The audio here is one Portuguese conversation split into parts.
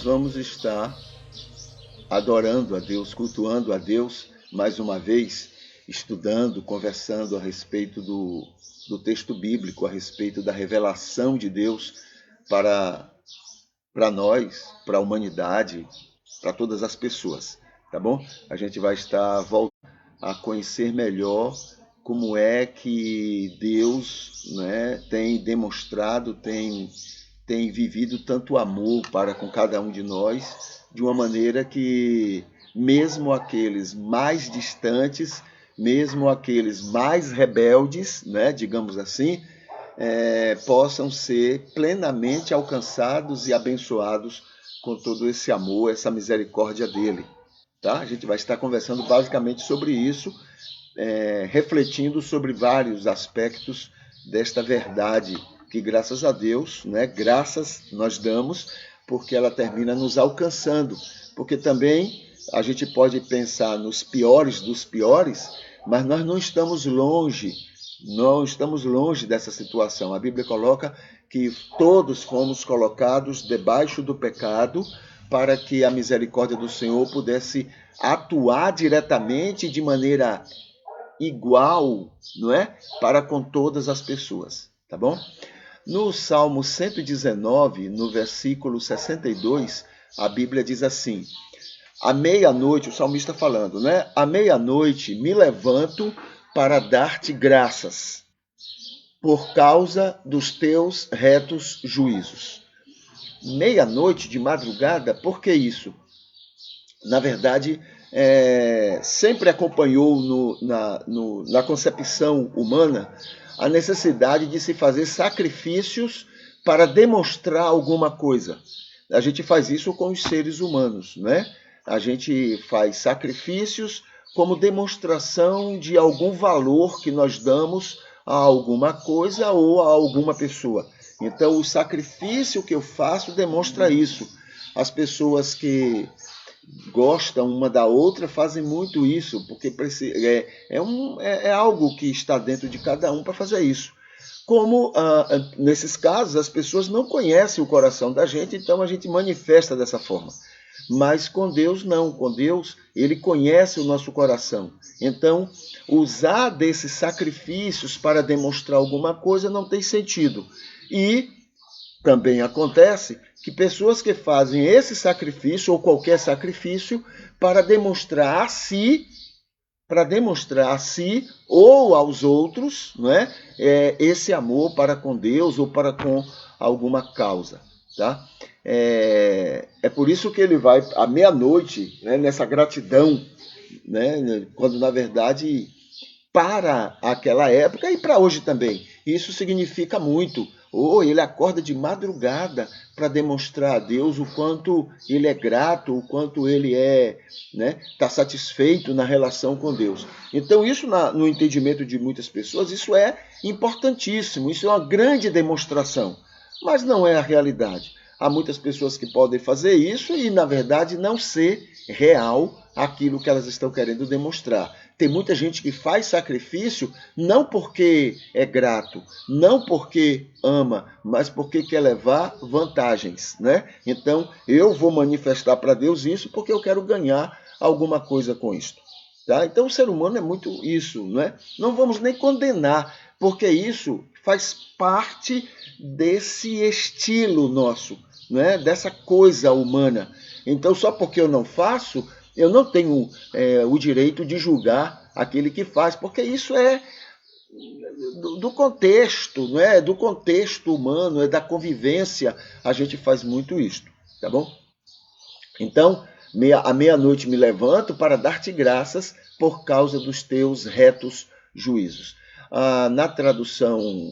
nós vamos estar adorando a Deus, cultuando a Deus, mais uma vez, estudando, conversando a respeito do texto bíblico, a respeito da revelação de Deus para nós, para a humanidade, para todas as pessoas, tá bom? A gente vai estar voltando a conhecer melhor como é que Deus, né, tem demonstrado, tem vivido tanto amor para com cada um de nós, de uma maneira que mesmo aqueles mais distantes, mesmo aqueles mais rebeldes, né, digamos assim, possam ser plenamente alcançados e abençoados com todo esse amor, essa misericórdia dele. Tá? A gente vai estar conversando basicamente sobre isso, refletindo sobre vários aspectos desta verdade que, graças a Deus, né, graças nós damos, porque ela termina nos alcançando. Porque também a gente pode pensar nos piores dos piores, mas nós não estamos longe dessa situação. A Bíblia coloca que todos fomos colocados debaixo do pecado para que a misericórdia do Senhor pudesse atuar diretamente de maneira igual, não é? Para com todas as pessoas, tá bom? No Salmo 119, no versículo 62, a Bíblia diz assim: à meia-noite, o salmista falando, né? À meia-noite me levanto para dar-te graças, por causa dos teus retos juízos. Meia-noite de madrugada, por que isso? Na verdade, sempre acompanhou na concepção humana a necessidade de se fazer sacrifícios para demonstrar alguma coisa. A gente faz isso com os seres humanos, né? A gente faz sacrifícios como demonstração de algum valor que nós damos a alguma coisa ou a alguma pessoa. Então, o sacrifício que eu faço demonstra isso. As pessoas que gostam uma da outra fazem muito isso, porque é algo que está dentro de cada um para fazer isso. Como, nesses casos, as pessoas não conhecem o coração da gente, então a gente manifesta dessa forma. Mas com Deus não, com Deus ele conhece o nosso coração. Então, usar desses sacrifícios para demonstrar alguma coisa não tem sentido. E também acontece que pessoas que fazem esse sacrifício ou qualquer sacrifício para demonstrar a si ou aos outros, né, esse amor para com Deus ou para com alguma causa. Tá? É por isso que ele vai à meia-noite, né, nessa gratidão, né, quando na verdade para aquela época e para hoje também. Isso significa muito. Ou ele acorda de madrugada para demonstrar a Deus o quanto ele é grato, o quanto ele tá satisfeito na relação com Deus. Então isso no entendimento de muitas pessoas, isso é importantíssimo, isso é uma grande demonstração, mas não é a realidade. Há muitas pessoas que podem fazer isso e, na verdade, não ser real aquilo que elas estão querendo demonstrar. Tem muita gente que faz sacrifício não porque é grato, não porque ama, mas porque quer levar vantagens, né? Então, eu vou manifestar para Deus isso porque eu quero ganhar alguma coisa com isso. Tá? Então, o ser humano é muito isso, né? Não vamos nem condenar, porque isso faz parte desse estilo nosso, né? Dessa coisa humana. Então, só porque eu não faço, eu não tenho o direito de julgar aquele que faz, porque isso é do contexto, não é? Do contexto humano, é da convivência, a gente faz muito isso, tá bom? Então, à meia-noite me levanto para dar-te graças por causa dos teus retos juízos. Na tradução,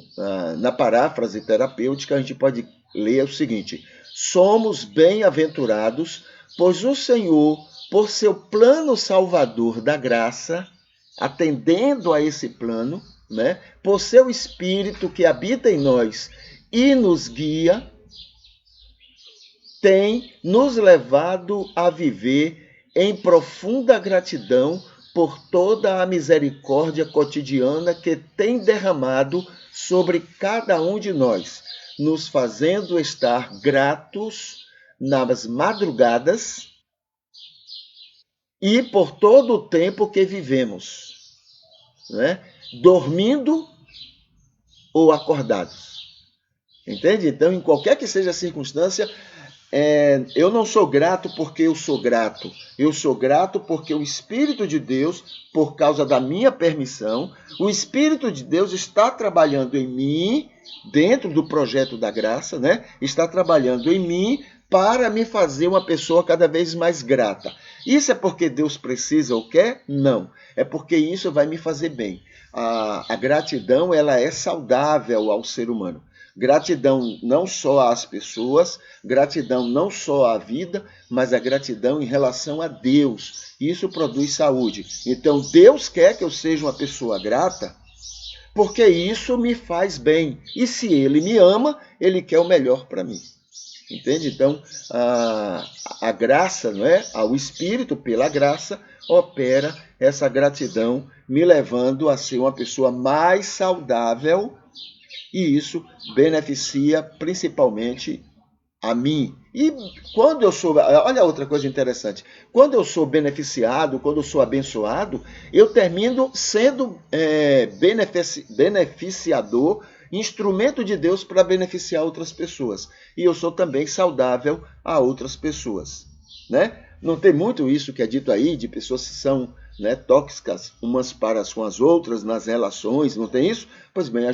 na paráfrase terapêutica, a gente pode ler o seguinte: somos bem-aventurados, pois o Senhor, por seu plano salvador da graça, atendendo a esse plano, né, por seu Espírito que habita em nós e nos guia, tem nos levado a viver em profunda gratidão por toda a misericórdia cotidiana que tem derramado sobre cada um de nós, nos fazendo estar gratos nas madrugadas e por todo o tempo que vivemos, né? Dormindo ou acordados. Entende? Então, em qualquer que seja a circunstância, eu não sou grato porque eu sou grato. Eu sou grato porque o Espírito de Deus, por causa da minha permissão, o Espírito de Deus está trabalhando em mim, dentro do projeto da graça, né? Está trabalhando em mim para me fazer uma pessoa cada vez mais grata. Isso é porque Deus precisa ou quer? Não. É porque isso vai me fazer bem. A gratidão, ela é saudável ao ser humano. Gratidão não só às pessoas, gratidão não só à vida, mas a gratidão em relação a Deus. Isso produz saúde. Então, Deus quer que eu seja uma pessoa grata, porque isso me faz bem. E se Ele me ama, Ele quer o melhor para mim. Entende? Então, a graça, não é? O Espírito, pela graça, opera essa gratidão, me levando a ser uma pessoa mais saudável, e isso beneficia principalmente a mim. E quando eu sou... Olha outra coisa interessante. Quando eu sou beneficiado, quando eu sou abençoado, eu termino sendo beneficiador, instrumento de Deus para beneficiar outras pessoas. E eu sou também saudável a outras pessoas, né? Não tem muito isso que é dito aí, de pessoas que são, né, tóxicas umas para com as outras nas relações, não tem isso? Pois bem,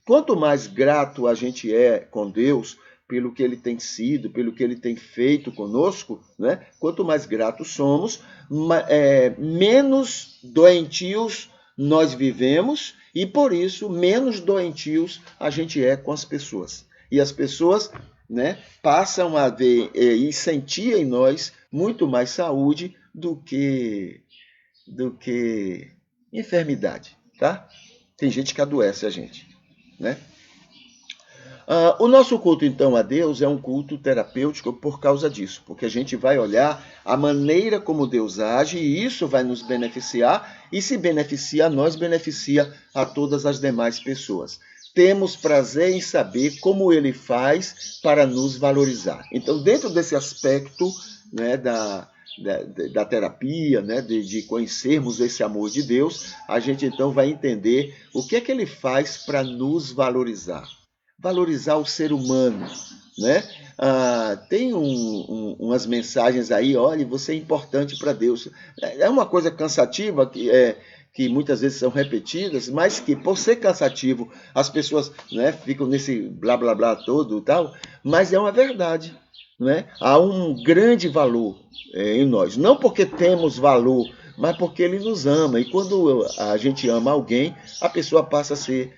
quanto mais grato a gente é com Deus, pelo que Ele tem sido, pelo que Ele tem feito conosco, né? Quanto mais gratos somos, menos doentios nós vivemos e, por isso, menos doentios a gente é com as pessoas. E as pessoas, né, passam a ver e sentir em nós muito mais saúde do que enfermidade, tá? Tem gente que adoece a gente, né? O nosso culto, então, a Deus é um culto terapêutico por causa disso, porque a gente vai olhar a maneira como Deus age e isso vai nos beneficiar, e se beneficia a nós, beneficia a todas as demais pessoas. Temos prazer em saber como Ele faz para nos valorizar. Então, dentro desse aspecto, né, da terapia, né, de conhecermos esse amor de Deus, a gente então vai entender o que é que Ele faz para nos valorizar. Valorizar o ser humano, né? Tem umas mensagens aí, olha, você é importante para Deus. É uma coisa cansativa que muitas vezes são repetidas, mas que por ser cansativo as pessoas, né, ficam nesse blá blá blá todo e tal, mas é uma verdade, né? Há um grande valor em nós, não porque temos valor, mas porque Ele nos ama. E quando a gente ama alguém, a pessoa passa a ser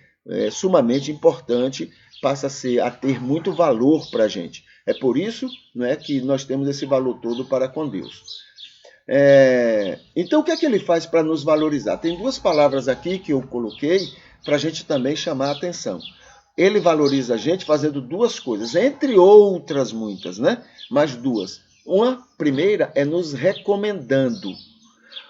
sumamente importante, passa a ter muito valor para a gente. É por isso, né, que nós temos esse valor todo para com Deus. Então, o que é que Ele faz para nos valorizar? Tem duas palavras aqui que eu coloquei para a gente também chamar a atenção. Ele valoriza a gente fazendo duas coisas, entre outras muitas, né? Mas duas. Uma primeira é nos recomendando.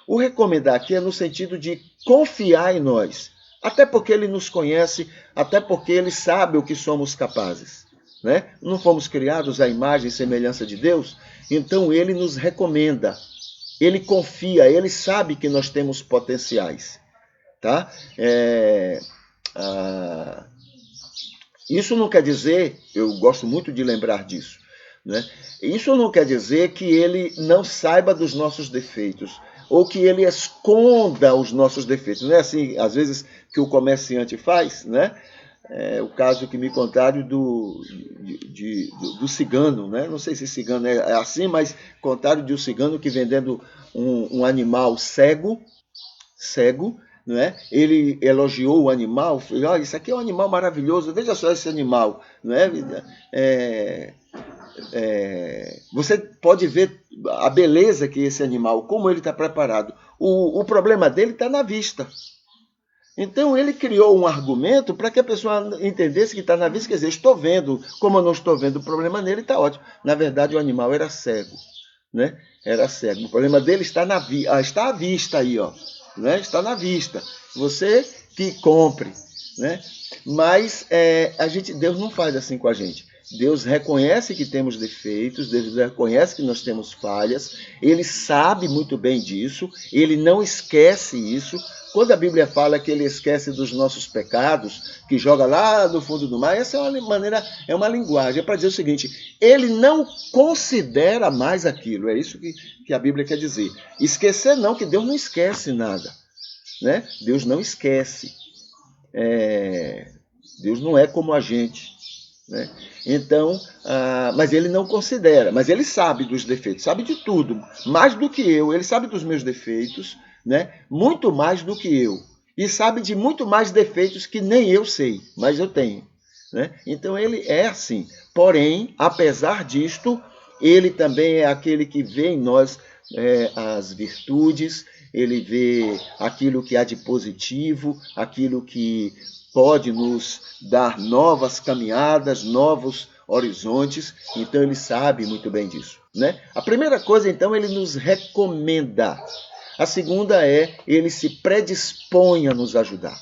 O recomendar aqui é no sentido de confiar em nós. Até porque Ele nos conhece, até porque Ele sabe o que somos capazes, né? Não fomos criados à imagem e semelhança de Deus, então Ele nos recomenda, Ele confia, Ele sabe que nós temos potenciais, tá? Isso não quer dizer, eu gosto muito de lembrar disso, né? Isso não quer dizer que Ele não saiba dos nossos defeitos, ou que Ele esconda os nossos defeitos. Não é assim, às vezes, que o comerciante faz, né? O caso que me contaram do cigano, né? Não sei se cigano é assim, mas contaram de um cigano que vendendo um animal cego, né? Ele elogiou o animal, falou, olha, isso aqui é um animal maravilhoso, veja só esse animal, não é? Você pode ver a beleza que esse animal, como ele está preparado. O problema dele está na vista. Então ele criou um argumento para que a pessoa entendesse que está na vista, quer dizer, estou vendo, como eu não estou vendo o problema nele, está ótimo. Na verdade, o animal era cego, né? Era cego. O problema dele está está à vista aí, ó, né? Está na vista. Você que compre, né? Mas Deus não faz assim com a gente. Deus reconhece que temos defeitos, Deus reconhece que nós temos falhas, Ele sabe muito bem disso, Ele não esquece isso. Quando a Bíblia fala que Ele esquece dos nossos pecados, que joga lá no fundo do mar, essa é uma maneira, é uma linguagem, é para dizer o seguinte: Ele não considera mais aquilo, é isso que a Bíblia quer dizer. Esquecer não, que Deus não esquece nada, né? Deus não esquece. Deus não é como a gente, né? Então, mas Ele não considera, mas Ele sabe dos defeitos, sabe de tudo, mais do que eu. Ele sabe dos meus defeitos, né? Muito mais do que eu, e sabe de muito mais defeitos que nem eu sei, mas eu tenho, né? Então Ele é assim. Porém, apesar disto, Ele também é aquele que vê em nós as virtudes, Ele vê aquilo que há de positivo, aquilo que pode nos dar novas caminhadas, novos horizontes. Então Ele sabe muito bem disso, né? A primeira coisa, então, Ele nos recomenda. A segunda é, Ele se predispõe a nos ajudar,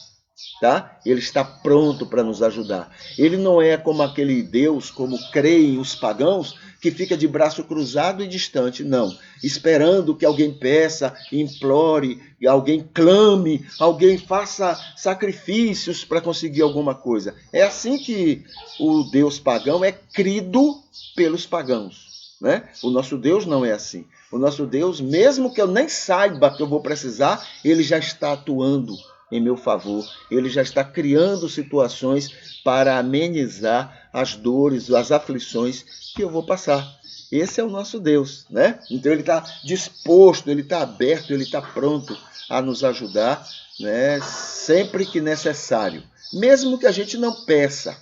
tá? Ele está pronto para nos ajudar. Ele não é como aquele Deus, como creem os pagãos, que fica de braço cruzado e distante, não. Esperando que alguém peça, implore, alguém clame, alguém faça sacrifícios para conseguir alguma coisa. É assim que o Deus pagão é crido pelos pagãos, né? O nosso Deus não é assim. O nosso Deus, mesmo que eu nem saiba que eu vou precisar, Ele já está atuando em meu favor. Ele já está criando situações para amenizar as dores, as aflições que eu vou passar. Esse é o nosso Deus, né? Então Ele está disposto, Ele está aberto, Ele está pronto a nos ajudar, né? Sempre que necessário. Mesmo que a gente não peça,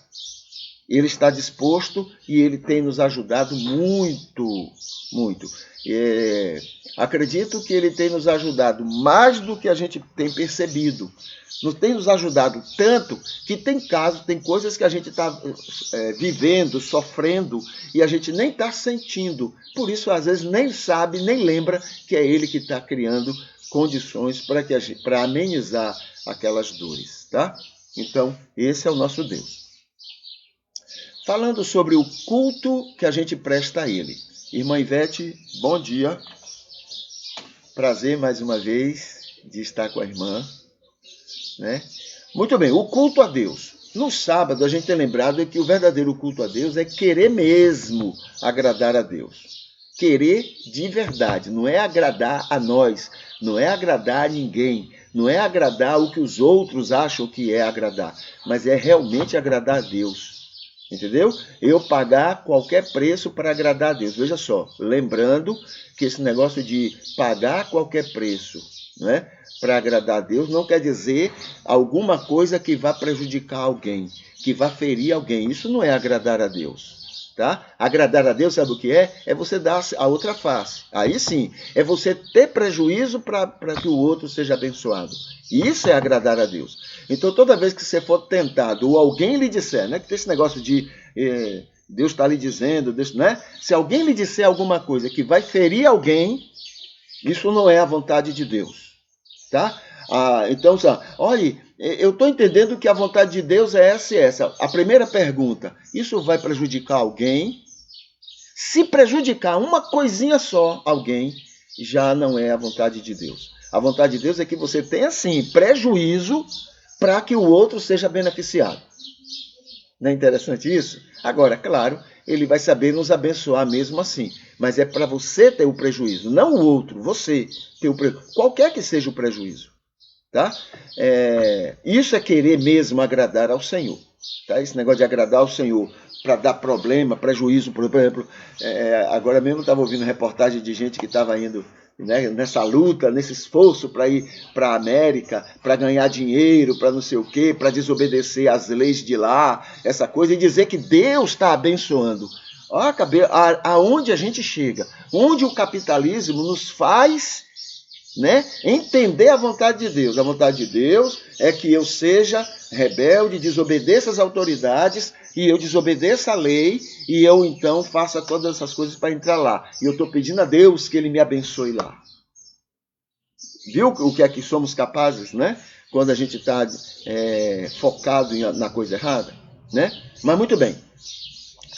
Ele está disposto e Ele tem nos ajudado muito, muito. Acredito que Ele tem nos ajudado mais do que a gente tem percebido. Nos tem nos ajudado tanto que tem casos, tem coisas que a gente está vivendo, sofrendo, e a gente nem está sentindo. Por isso, às vezes, nem sabe, nem lembra que é Ele que está criando condições para amenizar aquelas dores, tá? Então, esse é o nosso Deus. Falando sobre o culto que a gente presta a Ele. Irmã Ivete, bom dia. Prazer mais uma vez de estar com a irmã, né? Muito bem, o culto a Deus. No sábado a gente tem lembrado que o verdadeiro culto a Deus é querer mesmo agradar a Deus. Querer de verdade, não é agradar a nós, não é agradar a ninguém, não é agradar o que os outros acham que é agradar, mas é realmente agradar a Deus. Entendeu? Eu pagar qualquer preço para agradar a Deus. Veja só, lembrando que esse negócio de pagar qualquer preço, né, para agradar a Deus não quer dizer alguma coisa que vá prejudicar alguém, que vá ferir alguém. Isso não é agradar a Deus, tá? Agradar a Deus, sabe o que é? É você dar a outra face. Aí sim, é você ter prejuízo para que o outro seja abençoado. Isso é agradar a Deus. Então, toda vez que você for tentado, ou alguém lhe disser, né, que tem esse negócio de Deus está lhe dizendo, Deus, né? Se alguém lhe disser alguma coisa que vai ferir alguém, isso não é a vontade de Deus, tá? Então, olha, eu estou entendendo que a vontade de Deus é essa e essa. A primeira pergunta, isso vai prejudicar alguém? Se prejudicar uma coisinha só alguém, já não é a vontade de Deus. A vontade de Deus é que você tenha, sim, prejuízo para que o outro seja beneficiado. Não é interessante isso? Agora, claro, Ele vai saber nos abençoar mesmo assim. Mas é para você ter o prejuízo, não o outro, você ter o prejuízo. Qualquer que seja o prejuízo. Tá? Isso é querer mesmo agradar ao Senhor. Tá? Esse negócio de agradar ao Senhor para dar problema, prejuízo, por exemplo. Agora mesmo estava ouvindo reportagem de gente que estava indo, né, nessa luta, nesse esforço para ir para a América, para ganhar dinheiro, para não sei o quê, para desobedecer às leis de lá, essa coisa, e dizer que Deus está abençoando. Aonde a gente chega, onde o capitalismo nos faz, né, entender a vontade de Deus. A vontade de Deus é que eu seja rebelde, desobedeça às autoridades, e eu desobedeça a lei, e eu então faça todas essas coisas para entrar lá. E eu estou pedindo a Deus que Ele me abençoe lá. Viu o que é que somos capazes, né? Quando a gente está focado na coisa errada, né? Mas muito bem.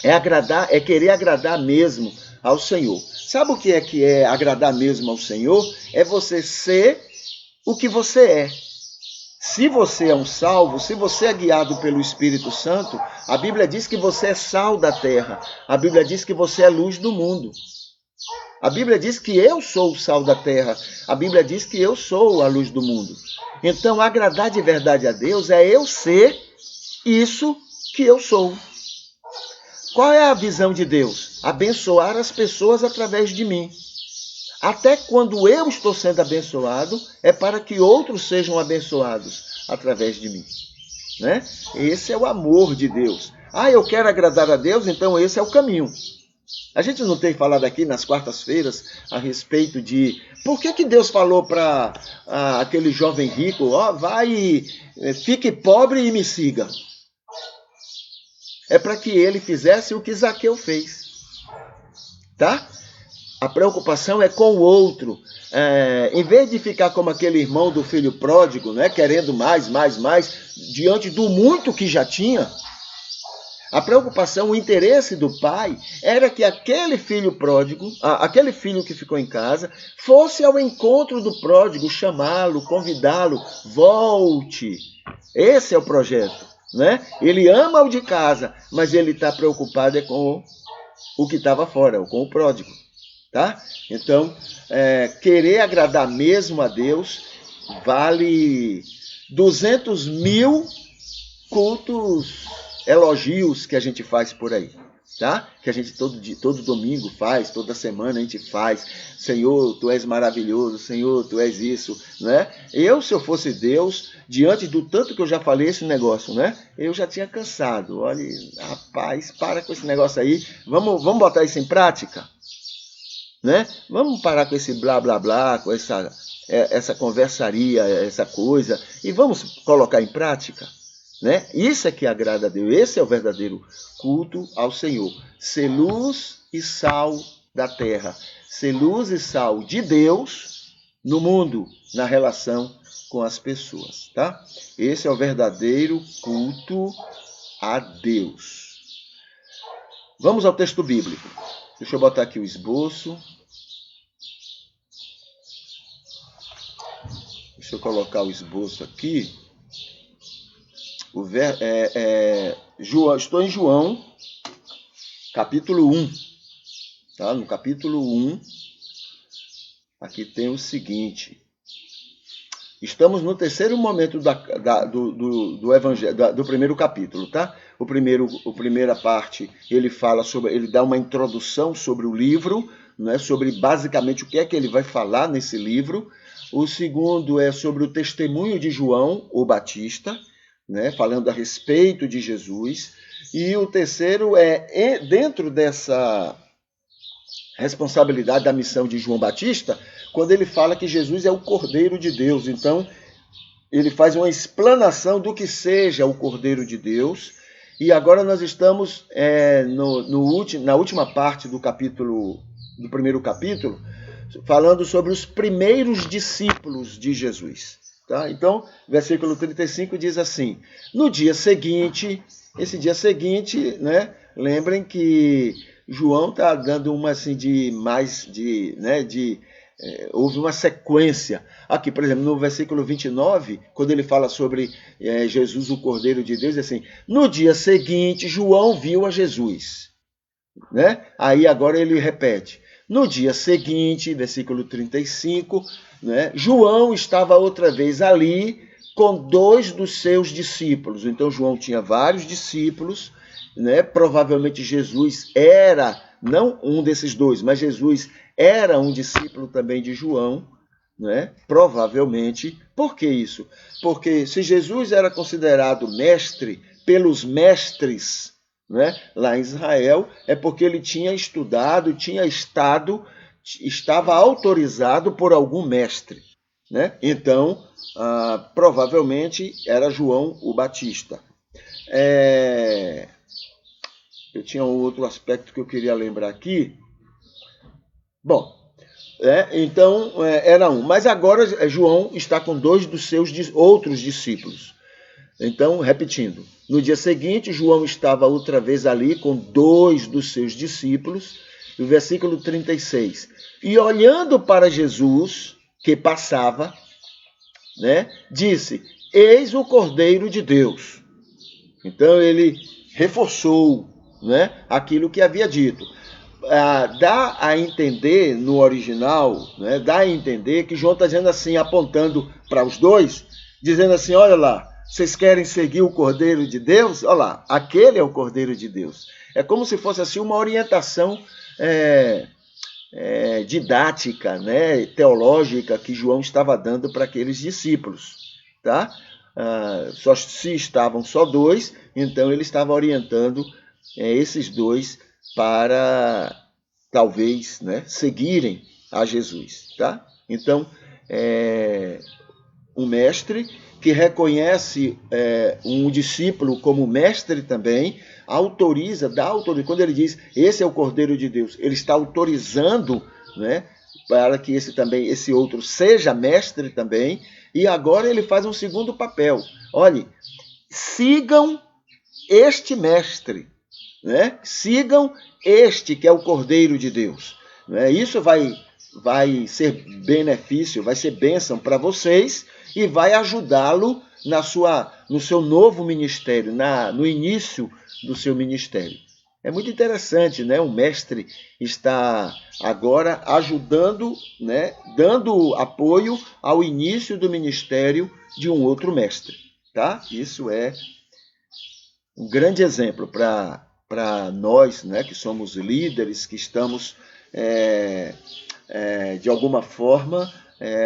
é querer agradar mesmo ao Senhor. Sabe o que é agradar mesmo ao Senhor? É você ser o que você é. Se você é um salvo, se você é guiado pelo Espírito Santo, a Bíblia diz que você é sal da terra. A Bíblia diz que você é luz do mundo. A Bíblia diz que eu sou o sal da terra. A Bíblia diz que eu sou a luz do mundo. Então, agradar de verdade a Deus é eu ser isso que eu sou. Qual é a visão de Deus? Abençoar as pessoas através de mim. Até quando eu estou sendo abençoado, é para que outros sejam abençoados através de mim. Né? Esse é o amor de Deus. Eu quero agradar a Deus, então esse é o caminho. A gente não tem falado aqui nas quartas-feiras a respeito de por que Deus falou para aquele jovem rico, vai, fique pobre e me siga. É para que ele fizesse o que Zaqueu fez. Tá? A preocupação é com o outro. Em vez de ficar como aquele irmão do filho pródigo, né, querendo mais, diante do muito que já tinha, a preocupação, o interesse do pai era que aquele filho pródigo, aquele filho que ficou em casa, fosse ao encontro do pródigo, chamá-lo, convidá-lo, volte. Esse é o projeto. Né? Ele ama o de casa, mas ele está preocupado com o que estava fora, com o pródigo. Tá? Então, querer agradar mesmo a Deus vale 200.000 cultos, elogios que a gente faz por aí. Tá? Que a gente todo domingo faz, toda semana a gente faz. Senhor, tu és maravilhoso, Senhor, tu és isso. Né? Se eu fosse Deus, diante do tanto que eu já falei esse negócio, né? Eu já tinha cansado. Olha, rapaz, para com esse negócio aí. Vamos botar isso em prática? Né? Vamos parar com esse blá blá blá, com essa conversaria, essa coisa, e vamos colocar em prática. Né? Isso é que agrada a Deus, esse é o verdadeiro culto ao Senhor. Ser luz e sal da terra, ser luz e sal de Deus no mundo, na relação com as pessoas. Tá? Esse é o verdadeiro culto a Deus. Vamos ao texto bíblico. Deixa eu botar aqui o esboço. Deixa eu colocar o esboço aqui. Estou em João, capítulo 1. Tá? No capítulo 1, aqui tem o seguinte. Estamos no terceiro momento do evangelho, do primeiro capítulo, tá? A primeira parte, ele dá uma introdução sobre o livro, né? Sobre basicamente o que é que ele vai falar nesse livro. O segundo é sobre o testemunho de João, o Batista, né? Falando a respeito de Jesus. E o terceiro é dentro dessa responsabilidade da missão de João Batista, quando ele fala que Jesus é o Cordeiro de Deus. Então, ele faz uma explanação do que seja o Cordeiro de Deus. E agora nós estamos na última parte do primeiro capítulo, falando sobre os primeiros discípulos de Jesus. Tá? Então, versículo 35 diz assim: no dia seguinte, esse dia seguinte, né, lembrem que João está dando uma assim houve uma sequência. Aqui, por exemplo, no versículo 29, quando ele fala sobre Jesus, o Cordeiro de Deus, é assim: no dia seguinte, João viu a Jesus. Né? Aí agora ele repete. No dia seguinte, versículo 35, né, João estava outra vez ali com 2 dos seus discípulos. Então, João tinha vários discípulos. Né? Provavelmente Jesus era, não um desses 2, mas Jesus era um discípulo também de João, né? Provavelmente. Por que isso? Porque se Jesus era considerado mestre pelos mestres, né, lá em Israel, é porque ele tinha estudado, estava autorizado por algum mestre. Né? Então, provavelmente era João o Batista. Eu tinha um outro aspecto que eu queria lembrar aqui. Bom, era um. Mas agora João está com 2 dos seus outros discípulos. Então, repetindo, no dia seguinte, João estava outra vez ali com 2 dos seus discípulos, e o versículo 36. E olhando para Jesus, que passava, né, disse: Eis o Cordeiro de Deus. Então, ele reforçou, né, aquilo que havia dito. Dá a entender no original, né, dá a entender que João está dizendo assim, apontando para os dois, dizendo assim: olha lá, vocês querem seguir o Cordeiro de Deus? Olha lá, aquele é o Cordeiro de Deus. É como se fosse assim uma orientação didática, né, teológica que João estava dando para aqueles discípulos, tá? Só se estavam só 2, então ele estava orientando esses 2 para talvez, né, seguirem a Jesus, tá? Então, um mestre que reconhece um discípulo como mestre também, dá autorização. Quando ele diz, esse é o Cordeiro de Deus, ele está autorizando, né, para que esse outro seja mestre também, e agora ele faz um segundo papel. Olhe, sigam este mestre, né? Sigam este que é o Cordeiro de Deus. Né? Isso vai ser benefício, vai ser bênção para vocês e vai ajudá-lo no seu novo ministério, no início do seu ministério. É muito interessante, né? O mestre está agora ajudando, né? Dando apoio ao início do ministério de um outro mestre. Tá? Isso é um grande exemplo para nós, né, que somos líderes, que estamos, de alguma forma,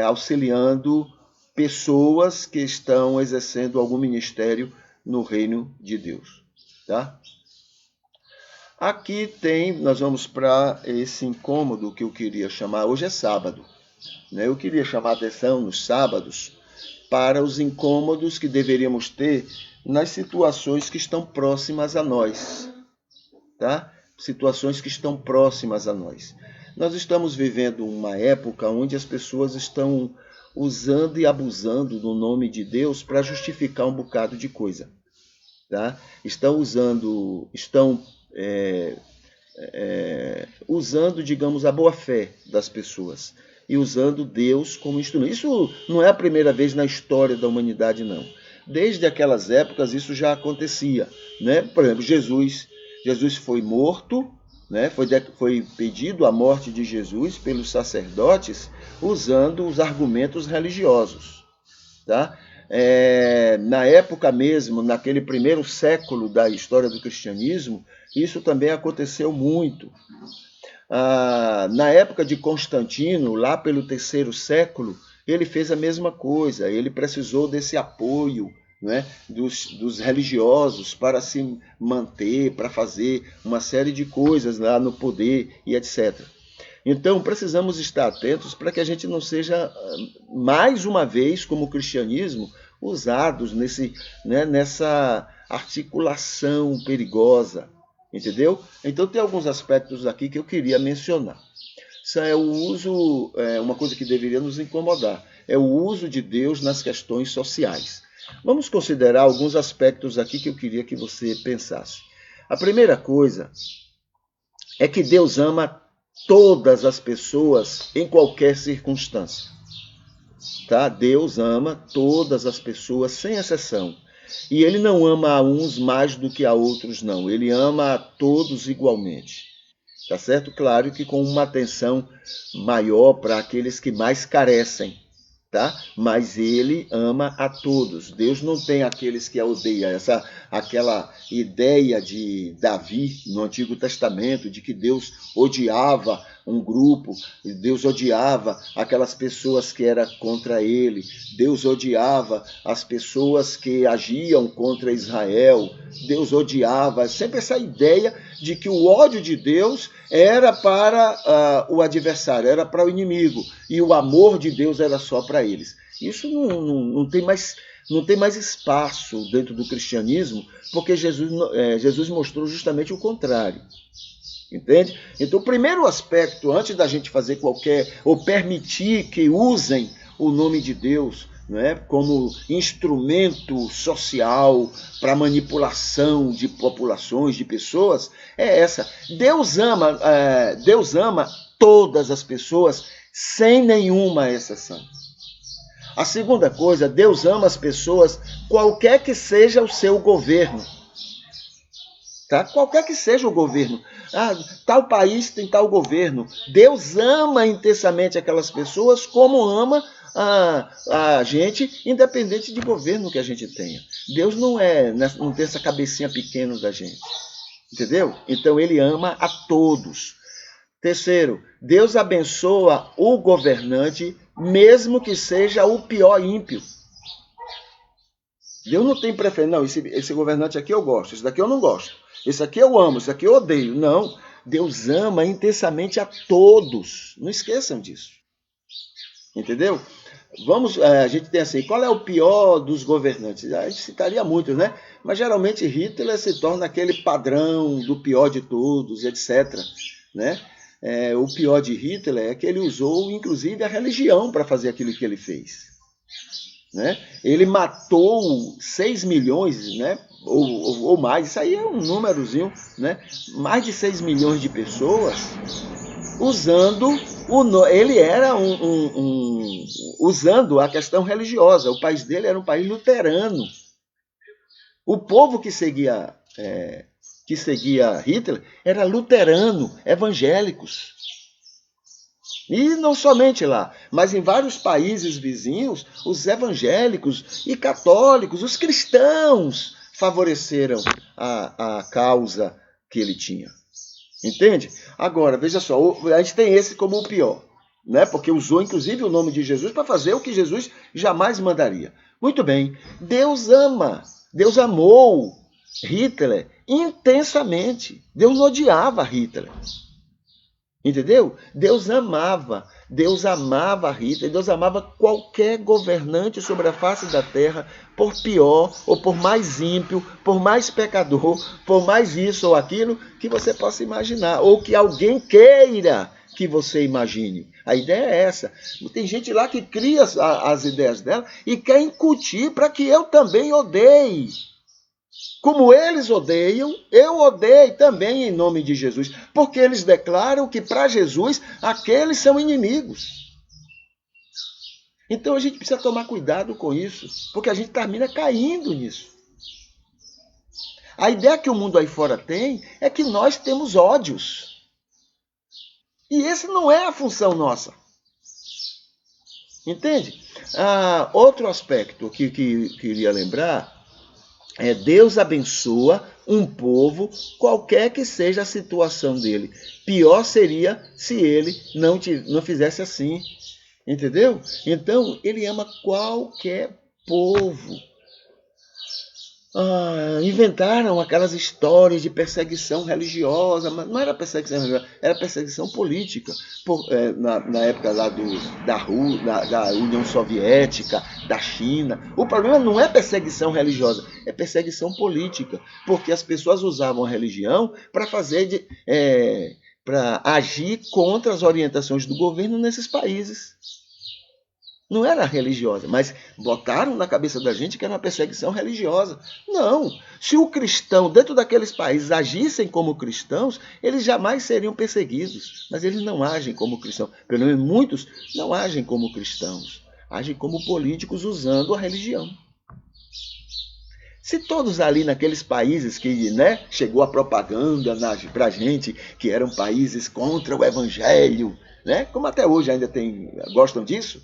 auxiliando pessoas que estão exercendo algum ministério no reino de Deus. Tá? Aqui nós vamos para esse incômodo que eu queria chamar, hoje é sábado, né? Eu queria chamar a atenção nos sábados para os incômodos que deveríamos ter nas situações que estão próximas a nós, tá? Situações que estão próximas a nós. Nós estamos vivendo uma época onde as pessoas estão usando e abusando do nome de Deus para justificar um bocado de coisa, tá? Estão usando, digamos, a boa-fé das pessoas e usando Deus como instrumento. Isso não é a primeira vez na história da humanidade, não. Desde aquelas épocas isso já acontecia, né? Por exemplo, Jesus foi morto, né? Foi pedido a morte de Jesus pelos sacerdotes usando os argumentos religiosos, tá? Na época mesmo, naquele primeiro século da história do cristianismo, isso também aconteceu muito. Na época de Constantino, lá pelo 3º século, ele fez a mesma coisa. Ele precisou desse apoio, né, dos religiosos para se manter, para fazer uma série de coisas lá no poder e etc. Então, precisamos estar atentos para que a gente não seja, mais uma vez, como o cristianismo, usados nessa articulação perigosa. Entendeu? Então, tem alguns aspectos aqui que eu queria mencionar. Isso é o uso, uma coisa que deveria nos incomodar, é o uso de Deus nas questões sociais. Vamos considerar alguns aspectos aqui que eu queria que você pensasse. A primeira coisa é que Deus ama todas as pessoas em qualquer circunstância. Tá? Deus ama todas as pessoas sem exceção. E ele não ama a uns mais do que a outros, não. Ele ama a todos igualmente. Tá certo? Claro que com uma atenção maior para aqueles que mais carecem. Tá? Mas ele ama a todos. Deus não tem aqueles que a odeiam. Aquela ideia de Davi no Antigo Testamento, de que Deus odiava um grupo, Deus odiava aquelas pessoas que eram contra ele, Deus odiava as pessoas que agiam contra Israel, Deus odiava, sempre essa ideia de que o ódio de Deus era para o adversário, era para o inimigo, e o amor de Deus era só para eles. Isso não tem mais espaço dentro do cristianismo, porque Jesus mostrou justamente o contrário. Entende? Então, o primeiro aspecto, antes da gente fazer ou permitir que usem o nome de Deus não é, como instrumento social para manipulação de populações, de pessoas, é essa. Deus ama todas as pessoas sem nenhuma exceção. A segunda coisa, Deus ama as pessoas, qualquer que seja o seu governo. Tá? Qualquer que seja o governo. Tal país tem tal governo. Deus ama intensamente aquelas pessoas como ama a gente, independente de governo que a gente tenha. Deus não tem essa cabecinha pequena da gente. Entendeu? Então ele ama a todos. Terceiro, Deus abençoa o governante, mesmo que seja o pior ímpio. Deus não tem preferência. Não, esse governante aqui eu gosto, esse daqui eu não gosto. Esse aqui eu amo, esse aqui eu odeio. Não, Deus ama intensamente a todos. Não esqueçam disso. Entendeu? A gente tem assim, qual é o pior dos governantes? A gente citaria muitos, né? Mas geralmente Hitler se torna aquele padrão do pior de todos, etc. Né? O pior de Hitler é que ele usou, inclusive, a religião para fazer aquilo que ele fez. Né? Ele matou 6 milhões, né? ou mais, isso aí é um númerozinho, né? Mais de 6 milhões de pessoas usando ele era usando a questão religiosa. O país dele era um país luterano. O povo que seguia Hitler era luterano, evangélicos. E não somente lá, mas em vários países vizinhos, os evangélicos e católicos, os cristãos, favoreceram a causa que ele tinha. Entende? Agora, veja só, a gente tem esse como o pior, né? Porque usou inclusive o nome de Jesus para fazer o que Jesus jamais mandaria. Muito bem, Deus amou Hitler intensamente. Deus não odiava Hitler. Entendeu? Deus amava Hitler, Deus amava qualquer governante sobre a face da terra, por pior ou por mais ímpio, por mais pecador, por mais isso ou aquilo que você possa imaginar, ou que alguém queira que você imagine. A ideia é essa. Tem gente lá que cria as ideias dela e quer incutir para que eu também odeie. Como eles odeiam, eu odeio também em nome de Jesus. Porque eles declaram que para Jesus aqueles são inimigos. Então a gente precisa tomar cuidado com isso, porque a gente termina caindo nisso. A ideia que o mundo aí fora tem é que nós temos ódios. E esse não é a função nossa. Entende? Outro aspecto que queria lembrar é Deus abençoa um povo, qualquer que seja a situação dele. Pior seria se ele não fizesse assim. Entendeu? Então, ele ama qualquer povo. Inventaram aquelas histórias de perseguição religiosa, mas não era perseguição religiosa, era perseguição política. Na época lá da União Soviética, da China. O problema não é perseguição religiosa, é perseguição política, porque as pessoas usavam a religião para para agir contra as orientações do governo nesses países. Não era religiosa, mas botaram na cabeça da gente que era uma perseguição religiosa. Não. Se o cristão, dentro daqueles países, agissem como cristãos, eles jamais seriam perseguidos. Mas eles não agem como cristãos. Pelo menos muitos não agem como cristãos. Agem como políticos usando a religião. Se todos ali naqueles países que chegou a propaganda para a gente, que eram países contra o evangelho, como até hoje ainda gostam disso,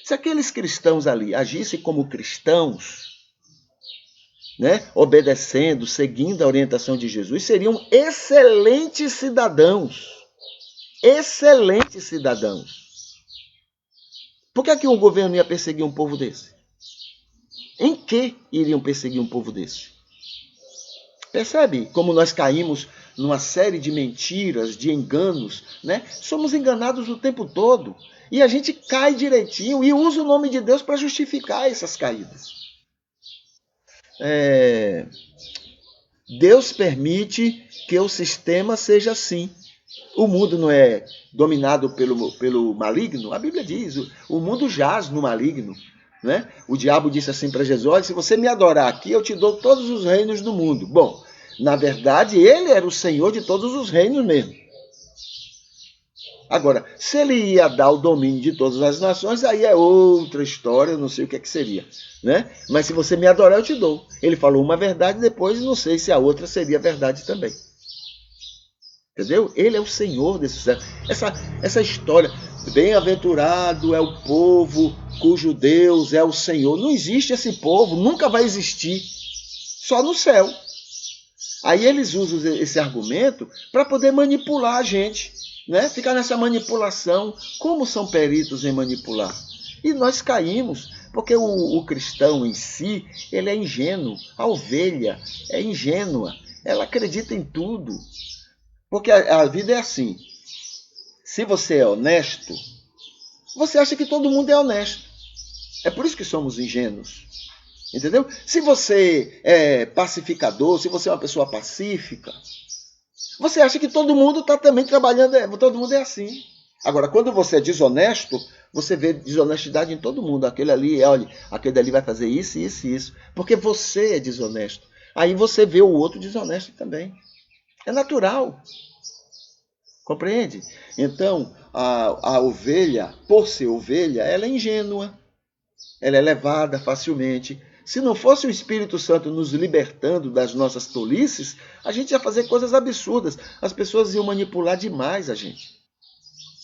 se aqueles cristãos ali agissem como cristãos, obedecendo, seguindo a orientação de Jesus, seriam excelentes cidadãos. Excelentes cidadãos. Por que o governo ia perseguir um povo desse? Em que iriam perseguir um povo desse? Percebe como nós caímos numa série de mentiras, de enganos, Somos enganados o tempo todo. E a gente cai direitinho e usa o nome de Deus para justificar essas caídas. Deus permite que o sistema seja assim. O mundo não é dominado pelo maligno? A Bíblia diz, o mundo jaz no maligno. Né? O diabo disse assim para Jesus: olha, se você me adorar aqui, eu te dou todos os reinos do mundo. Bom, na verdade, ele era o Senhor de todos os reinos mesmo. Agora, se ele ia dar o domínio de todas as nações, aí é outra história, eu não sei o que é que seria. Né? Mas se você me adorar, eu te dou. Ele falou uma verdade, depois não sei se a outra seria verdade também. Entendeu? Ele é o Senhor desse céu. Essa história, bem-aventurado é o povo cujo Deus é o Senhor. Não existe esse povo, nunca vai existir. Só no céu. Aí eles usam esse argumento para poder manipular a gente. Né? Ficar nessa manipulação. Como são peritos em manipular? E nós caímos, porque o cristão em si, ele é ingênuo. A ovelha é ingênua. Ela acredita em tudo. Porque a vida é assim. Se você é honesto, você acha que todo mundo é honesto. É por isso que somos ingênuos. Entendeu? Se você é pacificador, se você é uma pessoa pacífica, você acha que todo mundo está também trabalhando, todo mundo é assim. Agora, quando você é desonesto, você vê desonestidade em todo mundo. Aquele ali, olha, aquele ali vai fazer isso, isso e isso. Porque você é desonesto. Aí você vê o outro desonesto também. É natural. Compreende? Então, a ovelha, por ser ovelha, ela é ingênua. Ela é levada facilmente. Se não fosse o Espírito Santo nos libertando das nossas tolices, a gente ia fazer coisas absurdas. As pessoas iam manipular demais a gente.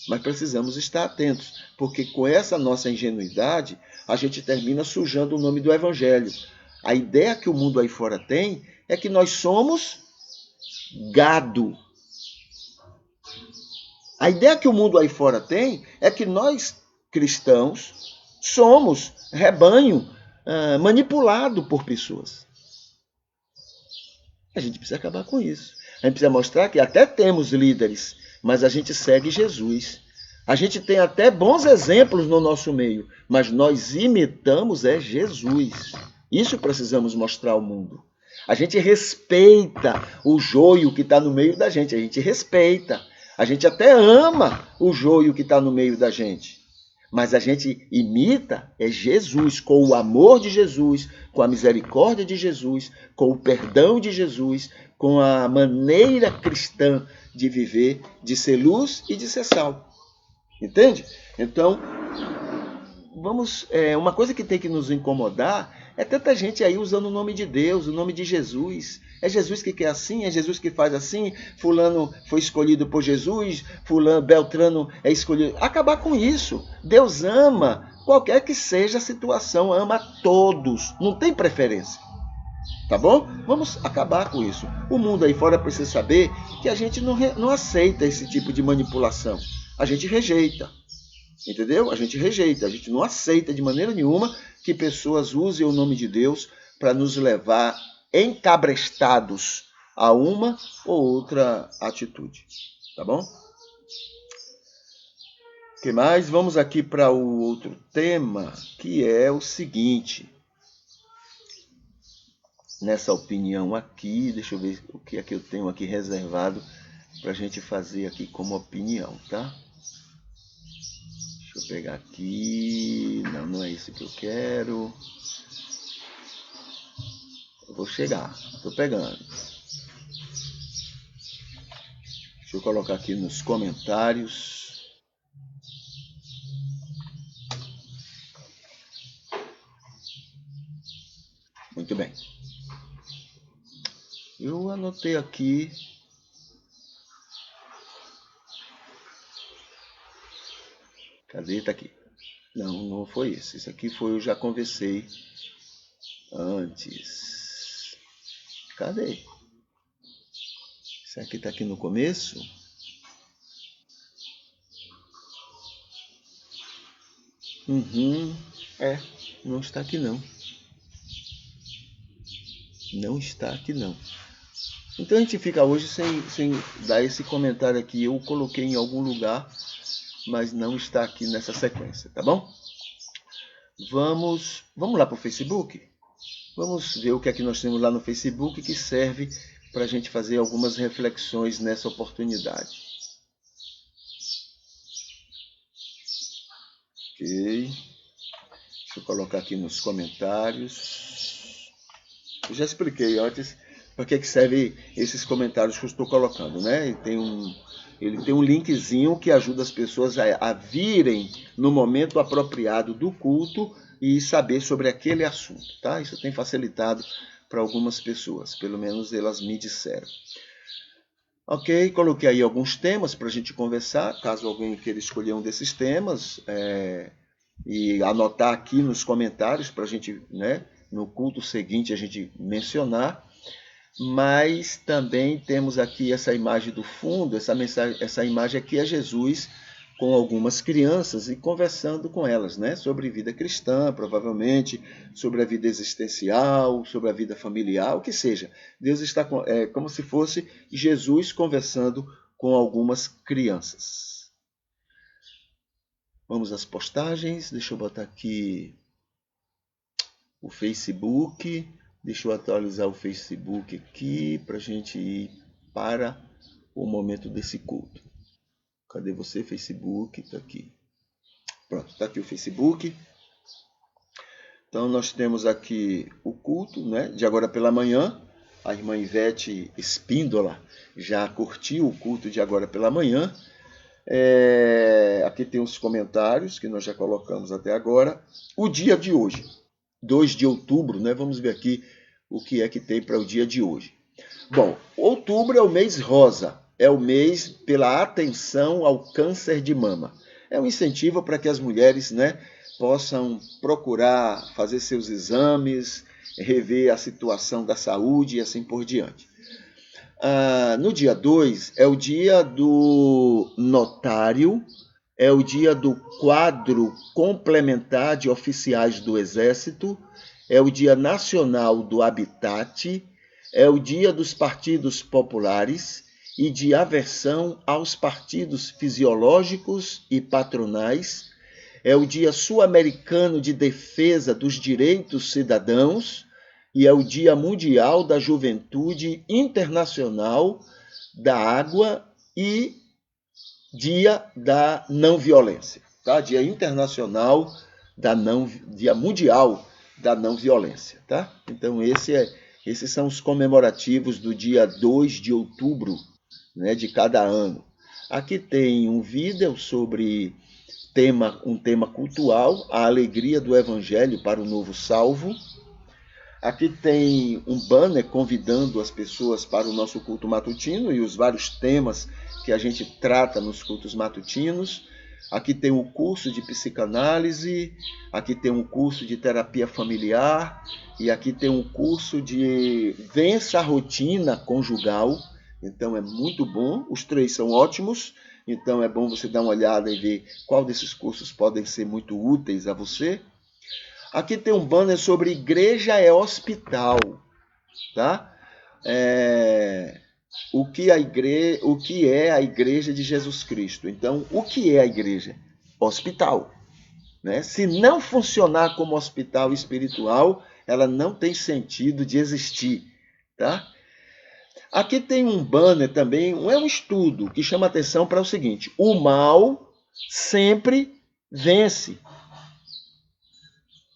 Mas precisamos estar atentos, porque com essa nossa ingenuidade, a gente termina sujando o nome do Evangelho. A ideia que o mundo aí fora tem é que nós somos gado. A ideia que o mundo aí fora tem é que nós, cristãos, somos rebanho manipulado por pessoas. A gente precisa acabar com isso. A gente precisa mostrar que até temos líderes, mas a gente segue Jesus. A gente tem até bons exemplos no nosso meio, mas nós imitamos Jesus. Isso precisamos mostrar ao mundo. A gente respeita o joio que está no meio da gente. A gente respeita. A gente até ama o joio que está no meio da gente. Mas a gente imita Jesus, com o amor de Jesus, com a misericórdia de Jesus, com o perdão de Jesus, com a maneira cristã de viver, de ser luz e de ser sal. Entende? Então, uma coisa que tem que nos incomodar é tanta gente aí usando o nome de Deus, o nome de Jesus. É Jesus que quer assim, é Jesus que faz assim, fulano foi escolhido por Jesus, fulano, Beltrano é escolhido. Acabar com isso. Deus ama qualquer que seja a situação, ama todos, não tem preferência. Tá bom? Vamos acabar com isso. O mundo aí fora precisa saber que a gente não aceita esse tipo de manipulação. A gente rejeita. Entendeu? A gente rejeita, a gente não aceita de maneira nenhuma que pessoas usem o nome de Deus para nos levar encabrestados a uma ou outra atitude. Tá bom? O que mais? Vamos aqui para o outro tema, que é o seguinte. Nessa opinião aqui, deixa eu ver o que é que eu tenho aqui reservado para a gente fazer aqui como opinião, tá? Deixa eu pegar aqui. Não é isso que eu quero. Eu vou chegar. Estou pegando. Deixa eu colocar aqui nos comentários. Muito bem. Eu anotei aqui. Cadê? Tá aqui. Não foi esse. Esse aqui foi, eu já conversei antes. Cadê? Esse aqui tá aqui no começo. Não está aqui não. Não está aqui não. Então a gente fica hoje sem dar esse comentário aqui. Eu coloquei em algum lugar, mas não está aqui nessa sequência, tá bom? Vamos lá para o Facebook? Vamos ver o que é que nós temos lá no Facebook que serve para a gente fazer algumas reflexões nessa oportunidade. Ok. Deixa eu colocar aqui nos comentários. Eu já expliquei antes para que serve esses comentários que eu estou colocando, né? Ele tem um linkzinho que ajuda as pessoas a virem no momento apropriado do culto e saber sobre aquele assunto, tá? Isso tem facilitado para algumas pessoas, pelo menos elas me disseram. Ok, coloquei aí alguns temas para a gente conversar, caso alguém queira escolher um desses temas, e anotar aqui nos comentários para a gente, né, no culto seguinte a gente mencionar. Mas também temos aqui essa imagem do fundo, essa imagem aqui é Jesus com algumas crianças e conversando com elas, né, sobre vida cristã, provavelmente, sobre a vida existencial, sobre a vida familiar, o que seja. Deus está como se fosse Jesus conversando com algumas crianças. Vamos às postagens, deixa eu botar aqui o Facebook. Deixa eu atualizar o Facebook aqui para a gente ir para o momento desse culto. Cadê você, Facebook? Está aqui. Pronto, está aqui o Facebook. Então, nós temos aqui o culto, né, de agora pela manhã. A irmã Ivete Espíndola já curtiu o culto de agora pela manhã. Aqui tem os comentários que nós já colocamos até agora. O dia de hoje, 2 de outubro, né? Vamos ver aqui o que é que tem para o dia de hoje. Bom, outubro é o mês rosa, é o mês pela atenção ao câncer de mama. É um incentivo para que as mulheres, né, possam procurar fazer seus exames, rever a situação da saúde e assim por diante. No dia 2 é o dia do notário, é o dia do quadro complementar de oficiais do Exército, é o dia nacional do habitat, é o dia dos partidos populares e de aversão aos partidos fisiológicos e patronais, é o dia sul-americano de defesa dos direitos cidadãos e é o dia mundial da juventude internacional da água e dia da não violência, tá? Dia internacional dia mundial da não violência, tá? Então esses são os comemorativos do dia 2 de outubro, né, de cada ano. Aqui tem um vídeo sobre um tema cultural, a alegria do evangelho para o novo salvo. Aqui tem um banner convidando as pessoas para o nosso culto matutino e os vários temas que a gente trata nos cultos matutinos. Aqui tem o curso de psicanálise, aqui tem um curso de terapia familiar e aqui tem um curso de vença a rotina conjugal. Então é muito bom, os 3 são ótimos, então é bom você dar uma olhada e ver qual desses cursos podem ser muito úteis a você. Aqui tem um banner sobre igreja é hospital, tá? O que é a igreja de Jesus Cristo? Então, o que é a igreja? Hospital, né? Se não funcionar como hospital espiritual, ela não tem sentido de existir, tá? Aqui tem um banner também, é um estudo que chama atenção para o seguinte: o mal sempre vence.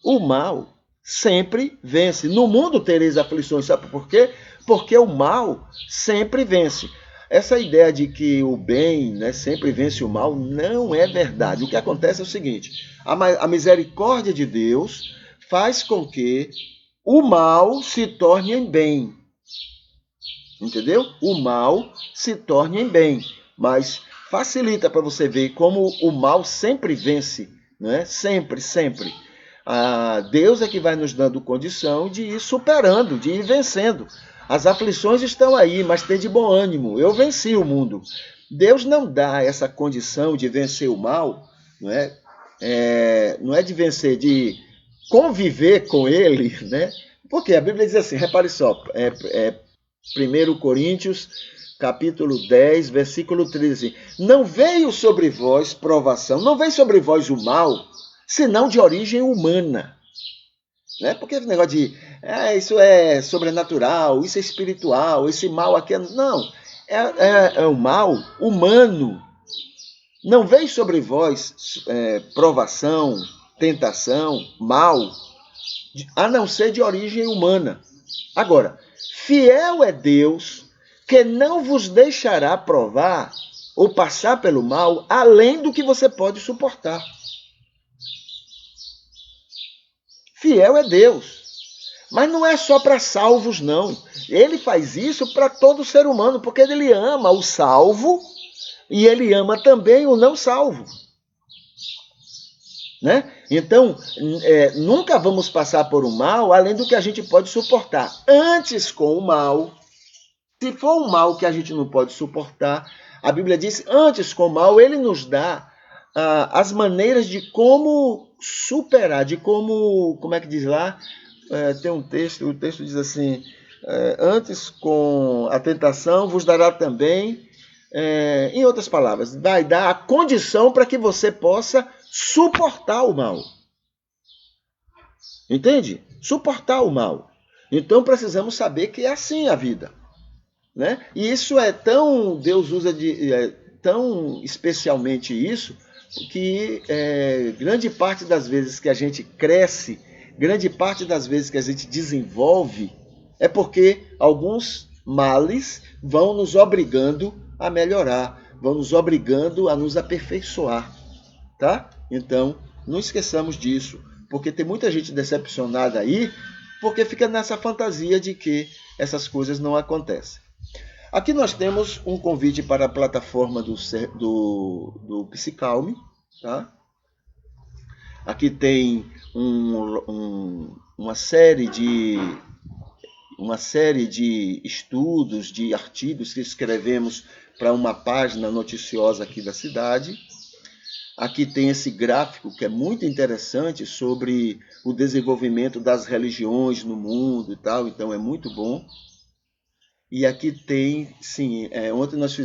O mal sempre vence. No mundo tereis aflições, sabe por quê? Porque o mal sempre vence. Essa ideia de que o bem, né, sempre vence o mal não é verdade. O que acontece é o seguinte: a misericórdia de Deus faz com que o mal se torne em bem. Entendeu? O mal se torne em bem. Mas facilita para você ver como o mal sempre vence, né? Sempre, sempre. Deus é que vai nos dando condição de ir superando, de ir vencendo. As aflições estão aí, mas tem de bom ânimo. Eu venci o mundo. Deus não dá essa condição de vencer o mal, não é de vencer, de conviver com ele, né? Porque a Bíblia diz assim, repare só, 1 Coríntios, capítulo 10, versículo 13. Não veio sobre vós provação, não veio sobre vós o mal, senão de origem humana. Né? Porque esse negócio de isso é sobrenatural, isso é espiritual, esse mal aqui é... Não, é o mal humano. Não veio sobre vós provação tentação, mal, a não ser de origem humana. Agora, fiel é Deus, que não vos deixará provar ou passar pelo mal além do que você pode suportar. Fiel é Deus. Mas não é só para salvos, não. Ele faz isso para todo ser humano, porque ele ama o salvo e ele ama também o não salvo. Né? Então, nunca vamos passar por um mal além do que a gente pode suportar. Antes, com o mal, se for um mal que a gente não pode suportar, a Bíblia diz, antes com o mal, ele nos dá as maneiras de como superar, de como é que diz lá? Tem um texto, o texto diz assim, antes com a tentação vos dará também, em outras palavras, vai dar a condição para que você possa suportar o mal. Entende? Suportar o mal. Então precisamos saber que é assim a vida. Né? E isso é tão, Deus usa tão especialmente isso, que grande parte das vezes que a gente cresce, grande parte das vezes que a gente desenvolve, é porque alguns males vão nos obrigando a melhorar, vão nos obrigando a nos aperfeiçoar. Tá? Então, não esqueçamos disso, porque tem muita gente decepcionada aí, porque fica nessa fantasia de que essas coisas não acontecem. Aqui nós temos um convite para a plataforma do Psicalme. Tá? Aqui tem uma série de estudos, de artigos que escrevemos para uma página noticiosa aqui da cidade. Aqui tem esse gráfico que é muito interessante sobre o desenvolvimento das religiões no mundo e tal, então é muito bom. E aqui tem, sim, ontem nós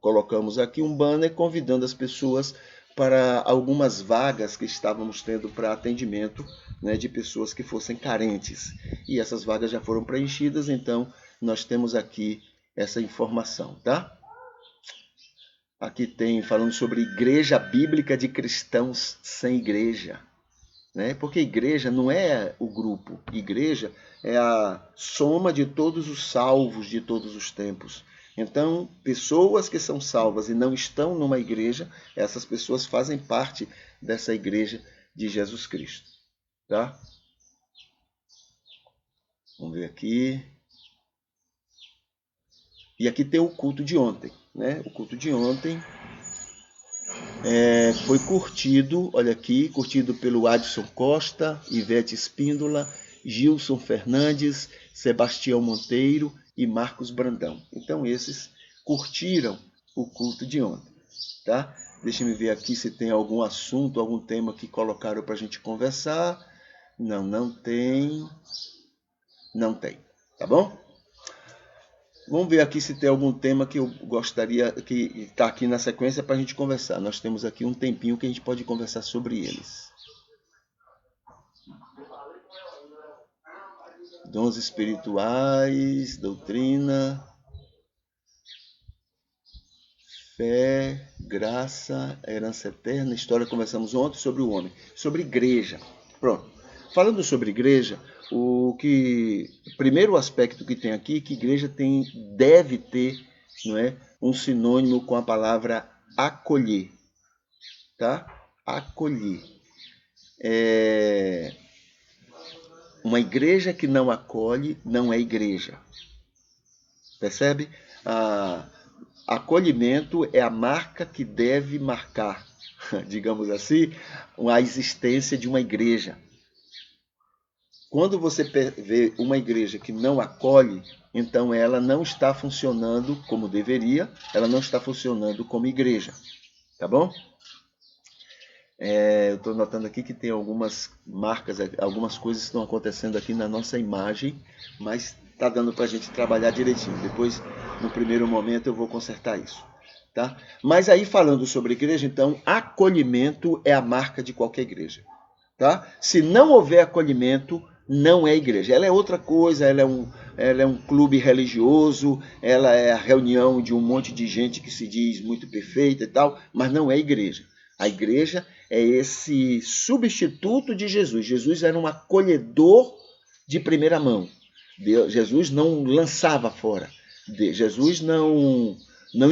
colocamos aqui um banner convidando as pessoas para algumas vagas que estávamos tendo para atendimento, né, de pessoas que fossem carentes. E essas vagas já foram preenchidas, então nós temos aqui essa informação, tá? Aqui tem falando sobre igreja bíblica de cristãos sem igreja. Né? Porque igreja não é o grupo, igreja é a soma de todos os salvos de todos os tempos. Então, pessoas que são salvas e não estão numa igreja, essas pessoas fazem parte dessa igreja de Jesus Cristo. Tá? Vamos ver aqui. E aqui tem o culto de ontem. Né? O culto de ontem foi curtido, olha aqui, curtido pelo Adson Costa, Ivete Espíndola, Gilson Fernandes, Sebastião Monteiro e Marcos Brandão. Então esses curtiram o culto de ontem. Tá? Deixa eu ver aqui se tem algum assunto, algum tema que colocaram para a gente conversar. Não tem. Não tem, tá bom? Vamos ver aqui se tem algum tema que eu gostaria, que está aqui na sequência para a gente conversar. Nós temos aqui um tempinho que a gente pode conversar sobre eles. Dons espirituais, doutrina, fé, graça, herança eterna, história. Conversamos ontem sobre o homem, sobre igreja. Pronto. Falando sobre igreja, o primeiro aspecto que tem aqui é que igreja deve ter, não é, um sinônimo com a palavra acolher. Tá? Acolher. Uma igreja que não acolhe não é igreja. Percebe? Acolhimento é a marca que deve marcar, digamos assim, a existência de uma igreja. Quando você vê uma igreja que não acolhe, então ela não está funcionando como deveria, ela não está funcionando como igreja. Tá bom? Eu estou notando aqui que tem algumas marcas, algumas coisas que estão acontecendo aqui na nossa imagem, mas está dando para a gente trabalhar direitinho. Depois, no primeiro momento, eu vou consertar isso. Tá? Mas aí, falando sobre igreja, então, acolhimento é a marca de qualquer igreja. Tá? Se não houver acolhimento, não é igreja. Ela é outra coisa, ela é um clube religioso, ela é a reunião de um monte de gente que se diz muito perfeita e tal, mas não é igreja. A igreja é esse substituto de Jesus. Jesus era um acolhedor de primeira mão. Jesus não lançava fora. Jesus não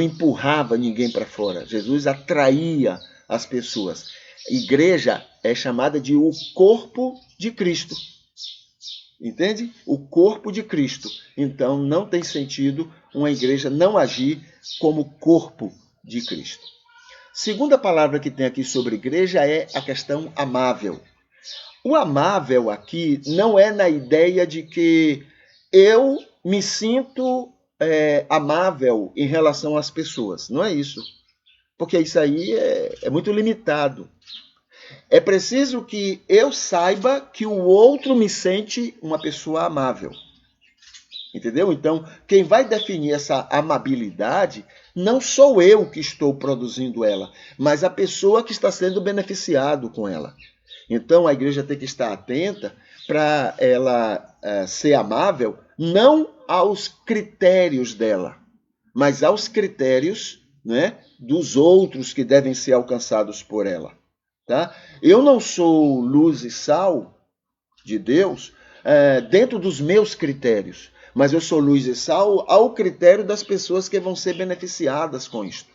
empurrava ninguém para fora. Jesus atraía as pessoas. Igreja é chamada de o corpo de Cristo. Entende? O corpo de Cristo. Então, não tem sentido uma igreja não agir como corpo de Cristo. Segunda palavra que tem aqui sobre igreja é a questão amável. O amável aqui não é na ideia de que eu me sinto amável em relação às pessoas. Não é isso. Porque isso aí é muito limitado. É preciso que eu saiba que o outro me sente uma pessoa amável. Entendeu? Então, quem vai definir essa amabilidade não sou eu que estou produzindo ela, mas a pessoa que está sendo beneficiado com ela. Então, a igreja tem que estar atenta para ela ser amável, não aos critérios dela, mas aos critérios, né, dos outros que devem ser alcançados por ela. Tá? Eu não sou luz e sal de Deus dentro dos meus critérios, mas eu sou luz e sal ao critério das pessoas que vão ser beneficiadas com isto.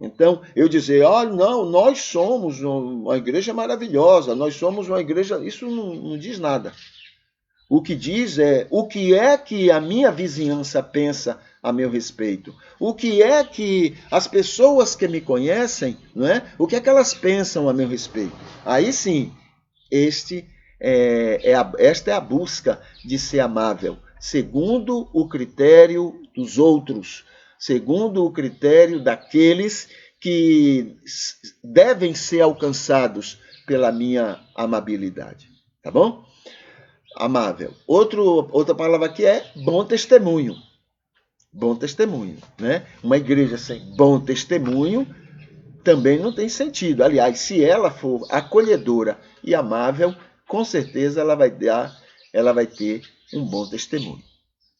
Então, eu dizer, não, nós somos uma igreja maravilhosa, nós somos uma igreja... Isso não diz nada. O que diz o que é que a minha vizinhança pensa a meu respeito. O que é que as pessoas que me conhecem, não é? O que é que elas pensam a meu respeito? Aí sim, esta é a busca de ser amável, segundo o critério dos outros, segundo o critério daqueles que devem ser alcançados pela minha amabilidade. Tá bom? Amável. Outra palavra aqui é bom testemunho. Bom testemunho, né? Uma igreja sem bom testemunho também não tem sentido. Aliás, se ela for acolhedora e amável, com certeza ela vai ter um bom testemunho,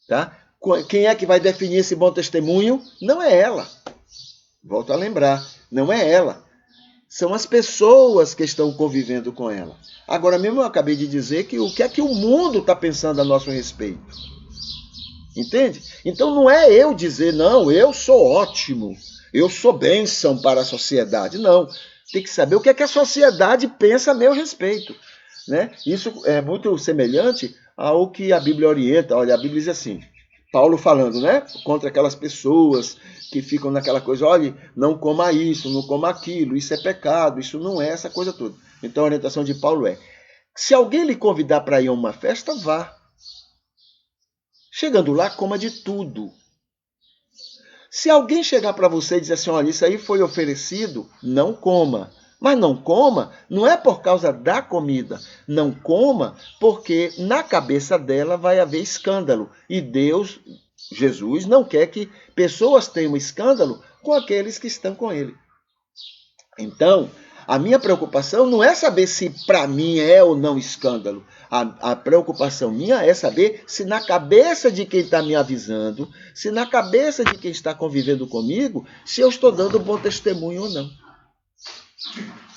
tá? Quem é que vai definir esse bom testemunho? Não é ela. Volto a lembrar, não é ela. São as pessoas que estão convivendo com ela. Agora mesmo eu acabei de dizer que o que é que o mundo está pensando a nosso respeito. Entende? Então não é eu dizer, não, eu sou ótimo, eu sou bênção para a sociedade. Não, tem que saber o que é que a sociedade pensa a meu respeito. Né? Isso é muito semelhante ao que a Bíblia orienta. Olha, a Bíblia diz assim, Paulo falando, né? Contra aquelas pessoas que ficam naquela coisa, olha, não coma isso, não coma aquilo, isso é pecado, isso não é essa coisa toda. Então a orientação de Paulo é, se alguém lhe convidar para ir a uma festa, vá. Chegando lá, coma de tudo. Se alguém chegar para você e dizer assim, olha, isso aí foi oferecido, não coma. Mas não coma não é por causa da comida. Não coma porque na cabeça dela vai haver escândalo. E Deus, Jesus, não quer que pessoas tenham escândalo com aqueles que estão com ele. Então, a minha preocupação não é saber se para mim é ou não escândalo. A preocupação minha é saber se na cabeça de quem está me avisando, se na cabeça de quem está convivendo comigo, se eu estou dando bom testemunho ou não.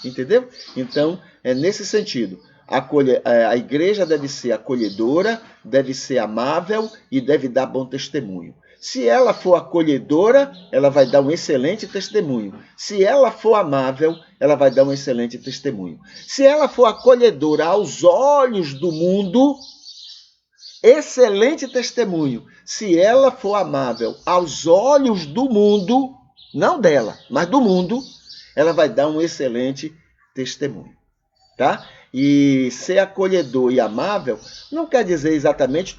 Entendeu? Então, é nesse sentido. A igreja deve ser acolhedora, deve ser amável e deve dar bom testemunho. Se ela for acolhedora, ela vai dar um excelente testemunho. Se ela for amável, ela vai dar um excelente testemunho. Se ela for acolhedora aos olhos do mundo, excelente testemunho. Se ela for amável aos olhos do mundo, não dela, mas do mundo, ela vai dar um excelente testemunho. Tá? E ser acolhedor e amável não quer dizer exatamente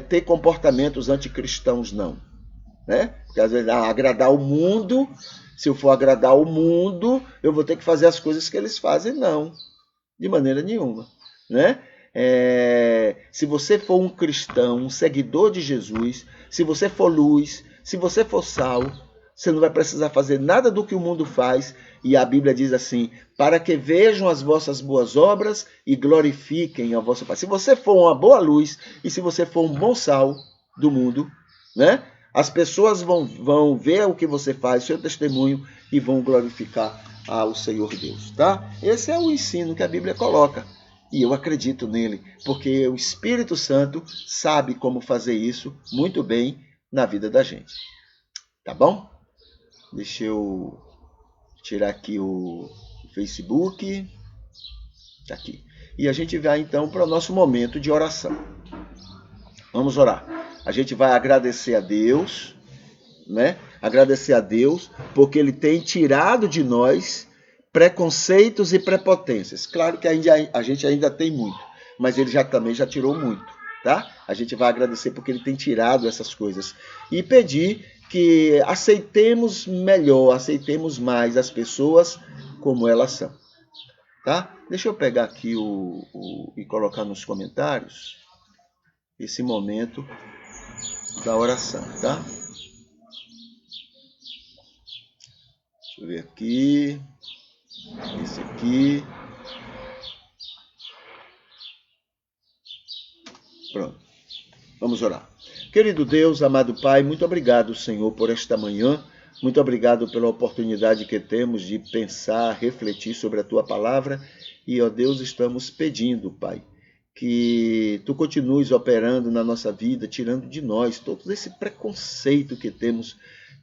ter comportamentos anticristãos, não. Né? Porque às vezes agradar o mundo, se eu for agradar o mundo, eu vou ter que fazer as coisas que eles fazem, não, de maneira nenhuma. Né? Se você for um cristão, um seguidor de Jesus, se você for luz, se você for sal, você não vai precisar fazer nada do que o mundo faz. E a Bíblia diz assim, para que vejam as vossas boas obras e glorifiquem a vossa Pai. Se você for uma boa luz e se você for um bom sal do mundo, né? As pessoas vão ver o que você faz, seu testemunho, e vão glorificar ao Senhor Deus, tá? Esse é o ensino que a Bíblia coloca. E eu acredito nele, porque o Espírito Santo sabe como fazer isso muito bem na vida da gente. Tá bom? Deixa eu tirar aqui o Facebook. Tá aqui. E a gente vai então para o nosso momento de oração. Vamos orar. A gente vai agradecer a Deus, né? Agradecer a Deus porque Ele tem tirado de nós preconceitos e prepotências. Claro que a gente ainda tem muito, mas Ele também já tirou muito, tá? A gente vai agradecer porque Ele tem tirado essas coisas e pedir que aceitemos melhor, aceitemos mais as pessoas como elas são, tá? Deixa eu pegar aqui e colocar nos comentários esse momento da oração, tá? Deixa eu ver aqui. Esse aqui. Pronto. Vamos orar. Querido Deus, amado Pai, muito obrigado, Senhor, por esta manhã. Muito obrigado pela oportunidade que temos de pensar, refletir sobre a Tua palavra. E, ó Deus, estamos pedindo, Pai, que Tu continues operando na nossa vida, tirando de nós todo esse preconceito que temos,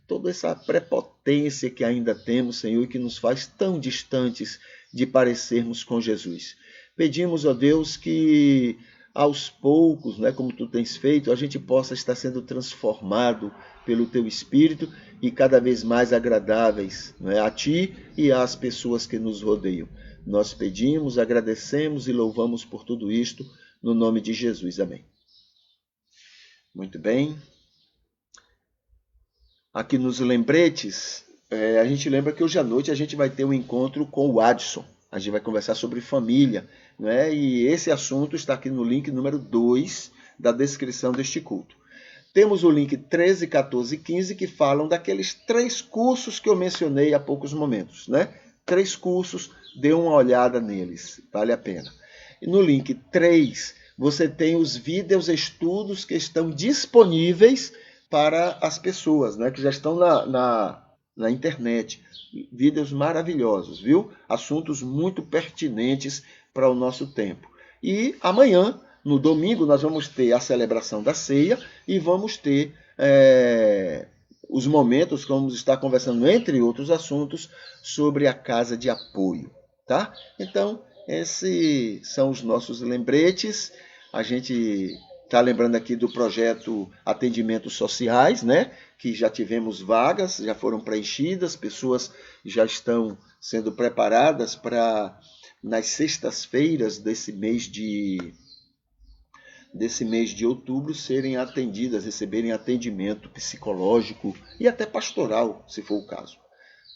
toda essa prepotência que ainda temos, Senhor, e que nos faz tão distantes de parecermos com Jesus. Pedimos, ó Deus, que aos poucos, né, como Tu tens feito, a gente possa estar sendo transformado pelo Teu Espírito e cada vez mais agradáveis, né, a Ti e às pessoas que nos rodeiam. Nós pedimos, agradecemos e louvamos por tudo isto, no nome de Jesus. Amém. Muito bem. Aqui nos lembretes, a gente lembra que hoje à noite a gente vai ter um encontro com o Adson. A gente vai conversar sobre família, né? E esse assunto está aqui no link número 2 da descrição deste culto. Temos o link 13, 14 e 15 que falam daqueles 3 cursos que eu mencionei há poucos momentos, né? 3 cursos, dê uma olhada neles, vale a pena. E no link 3, você tem os vídeos estudos que estão disponíveis para as pessoas, né, que já estão na internet. Vídeos maravilhosos, viu? Assuntos muito pertinentes para o nosso tempo. E amanhã, no domingo, nós vamos ter a celebração da ceia e vamos ter os momentos, vamos estar conversando, entre outros assuntos, sobre a casa de apoio, tá? Então, esses são os nossos lembretes. A gente está lembrando aqui do projeto Atendimentos Sociais, né? Que já tivemos vagas, já foram preenchidas, pessoas já estão sendo preparadas para, nas sextas-feiras desse mês de outubro, serem atendidas, receberem atendimento psicológico e até pastoral, se for o caso.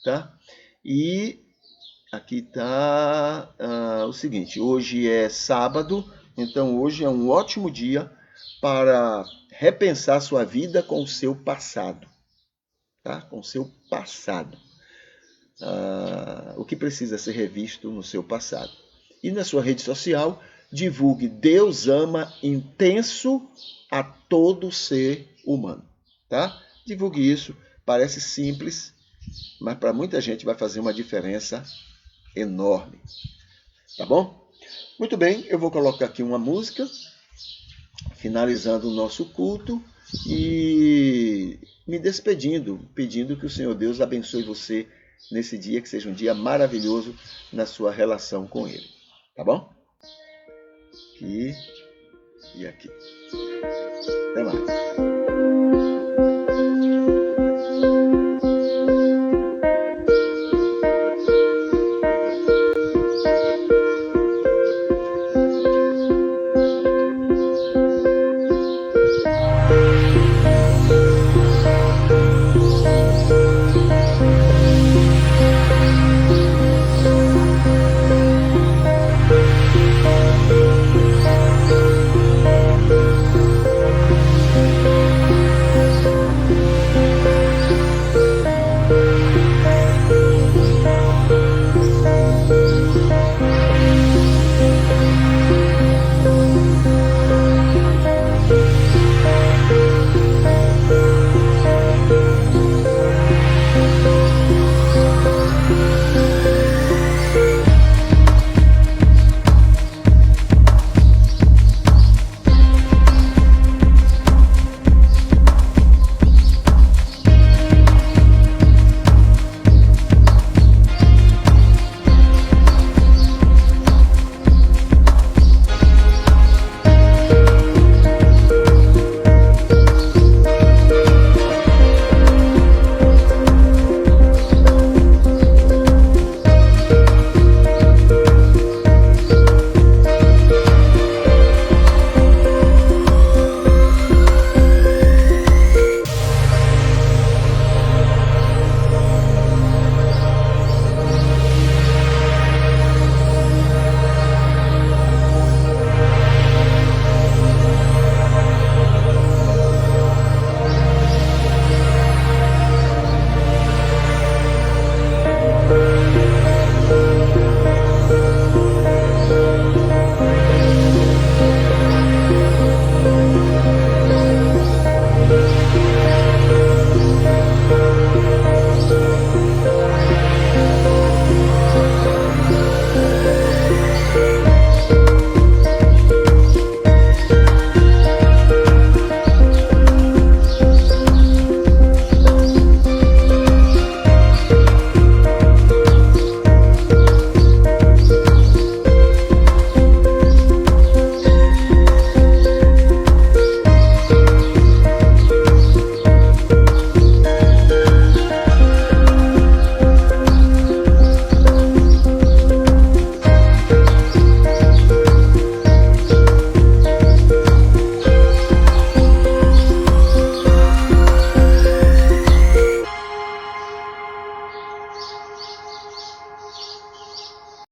Tá? E aqui está o seguinte, hoje é sábado, então hoje é um ótimo dia para repensar sua vida com o seu passado, tá? Com o seu passado. O que precisa ser revisto no seu passado. E na sua rede social, divulgue Deus ama intenso a todo ser humano, tá? Divulgue isso, parece simples, mas para muita gente vai fazer uma diferença enorme, tá bom? Muito bem, eu vou colocar aqui uma música, finalizando o nosso culto e me despedindo, pedindo que o Senhor Deus abençoe você nesse dia, que seja um dia maravilhoso na sua relação com Ele. Tá bom? Aqui e aqui. Até mais.